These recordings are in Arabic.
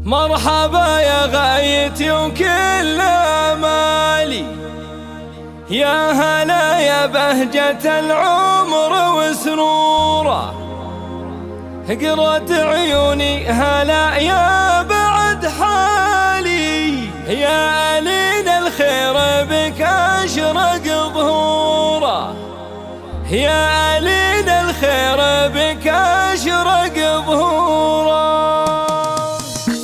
مرحبا يا غايتي وكل امالي، يا هلا يا بهجة العمر وسروره، قرة عيوني هلا يا بعد حالي، يا ألين الخير بك أشرق ظهوره، يا ألين الخير بك أشرق ظهوره.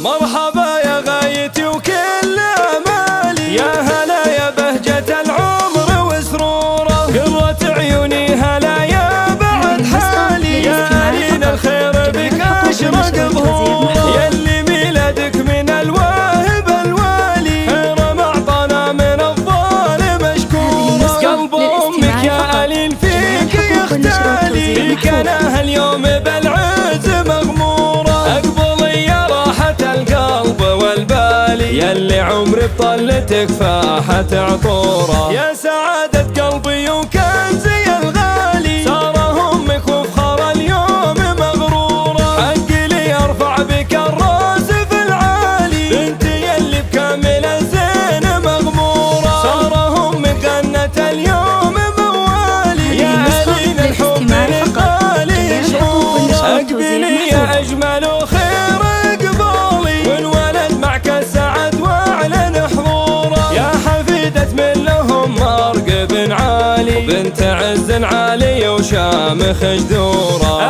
مرحبا يا غايتي وكل امالي، يا هلا يا بهجة العمر وسروره، قرة عيوني هلا يا بعد حالي، يا ألين الخير بك أشرق ظهوره، يلي ميلادك من الواهب الوالي، خير معطانا من الظالم مشكوره، قلب أمك يا ألين فيك يختالي، فيك أنا اليوم بالعز مغموره، أقبلي يا راحة القلب والبالي، يلي عمري بطلتك فاحت عطوره، يا سعادة قلبي وكنزي الغالي، صار همك وفخر اليوم مغروره، حقي لي ارفع بك الراس في العالي، بنتي يلي بكامل الزين مغموره، صار همك غنت اليوم موالي، يا ألين الحب لقالي شعوره، اقبلي يا اجمل وخير قبولي، والولد معك السعد واعلن حضوره، يا حفيدة من لهم مرقب عالي، بنت عز عالي وشامخ جذوره،